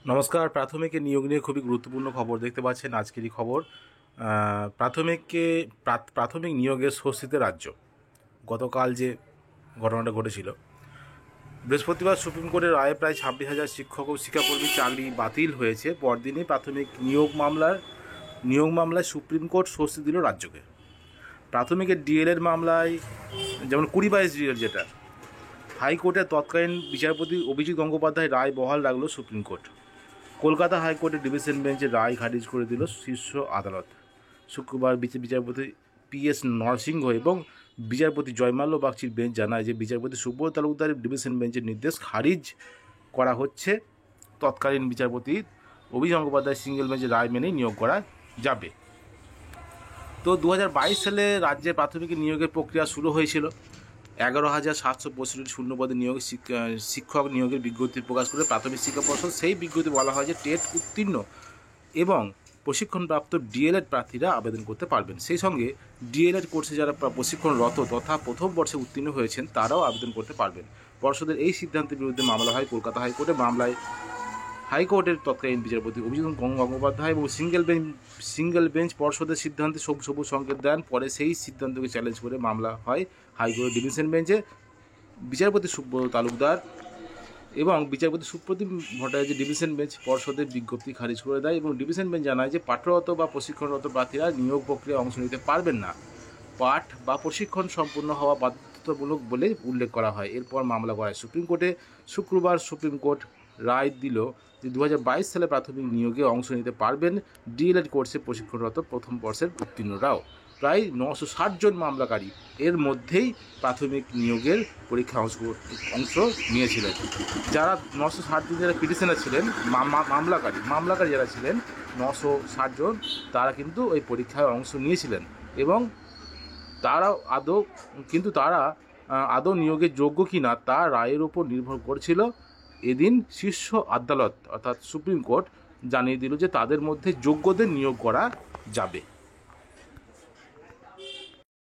নমস্কার। প্রাথমিকে নিয়োগ নিয়ে খুবই গুরুত্বপূর্ণ খবর দেখতে পাচ্ছেন। আজকেরই খবর। প্রাথমিক নিয়োগের স্বস্তিতে রাজ্য। গতকাল যে ঘটনাটা ঘটেছিল, বৃহস্পতিবার সুপ্রিম কোর্টের রায়ে প্রায় 26,000 শিক্ষক ও শিক্ষাকর্মীর চাকরি বাতিল হয়েছে। পরদিনই প্রাথমিক নিয়োগ মামলায় সুপ্রিম কোর্ট স্বস্তি দিল রাজ্যকে। প্রাথমিকের ডিএলএড মামলায়, যেমন 20-22 ডিএল, যেটা হাইকোর্টের তৎকালীন বিচারপতি অভিজিৎ গঙ্গোপাধ্যায় রায় বহাল রাখল সুপ্রিম কোর্ট। কলকাতা হাইকোর্টের ডিভিশন বেঞ্চের রায় খারিজ করে দিল শীর্ষ আদালত। শুক্রবার বিচারপতি PS নরসিংহ এবং বিচারপতি জয়মাল্য বাগচির বেঞ্চ জানায় যে বিচারপতি সুব্রত তালুকদারের ডিভিশন বেঞ্চের নির্দেশ খারিজ করা হচ্ছে। তৎকালীন বিচারপতি অভিজিৎ গঙ্গোপাধ্যায় সিঙ্গেল বেঞ্চের রায় মেনেই নিয়োগ করা যাবে। তো 2022 সালে রাজ্যে প্রাথমিক নিয়োগের প্রক্রিয়া শুরু হয়েছিল। 11,765 শূন্যপদে শিক্ষক নিয়োগের বিজ্ঞপ্তি প্রকাশ করে প্রাথমিক শিক্ষা পর্ষদ। সেই বিজ্ঞপ্তি বলা হয় যে টেট উত্তীর্ণ এবং প্রশিক্ষণপ্রাপ্ত ডিএলএড প্রার্থীরা আবেদন করতে পারবেন। সেই সঙ্গে ডিএলএড কোর্সে যারা প্রশিক্ষণরত তথা প্রথম বর্ষে উত্তীর্ণ হয়েছেন তারাও আবেদন করতে পারবেন। পর্ষদের এই সিদ্ধান্তের বিরুদ্ধে মামলা হয় কলকাতা হাইকোর্টে। মামলায় হাইকোর্টের তৎকালীন বিচারপতি অভিজিৎ গঙ্গোপাধ্যায় এবং সিঙ্গেল বেঞ্চ পর্ষদের সিদ্ধান্তে সবুজ সংকেত দেন। পরে সেই সিদ্ধান্তকে চ্যালেঞ্জ করে মামলা হয় হাইকোর্টের ডিভিশন বেঞ্চে। বিচারপতি সুব্রত তালুকদার এবং বিচারপতি সুপ্রতিম ভট্টাচার্যের ডিভিশন বেঞ্চ পর্ষদের বিজ্ঞপ্তি খারিজ করে দেয় এবং ডিভিশন বেঞ্চ জানায় যে পাঠরত বা প্রশিক্ষণরত প্রার্থীরা নিয়োগ প্রক্রিয়ায় অংশ নিতে পারবেন না। পাঠ বা প্রশিক্ষণ সম্পূর্ণ হওয়া বাধ্যতামূলক বলে উল্লেখ করা হয়। এরপর মামলা করায় সুপ্রিম কোর্টে। শুক্রবার সুপ্রিম কোর্ট রায় দিল যে 2022 সালে প্রাথমিক নিয়োগে অংশ নিতে পারবেন ডিএলএড কোর্সে প্রশিক্ষণরত প্রথম বর্ষের উত্তীর্ণরাও। প্রায় 960 জন মামলাকারী এর মধ্যেই প্রাথমিক নিয়োগের পরীক্ষায় অংশ নিয়েছিলেন। যারা 960 জন যারা পিটিশনার ছিলেন, মামলাকারী যারা ছিলেন 960 জন, তারা কিন্তু ওই পরীক্ষায় অংশ নিয়েছিলেন এবং তারা আদৌ নিয়োগের যোগ্য কিনা তা রায়ের উপর নির্ভর করছিল। এদিন শীর্ষ আদালত অর্থাৎ সুপ্রিম কোর্ট জানিয়ে দিল যে তাদের মধ্যে যোগ্যদের নিয়োগ করা যাবে।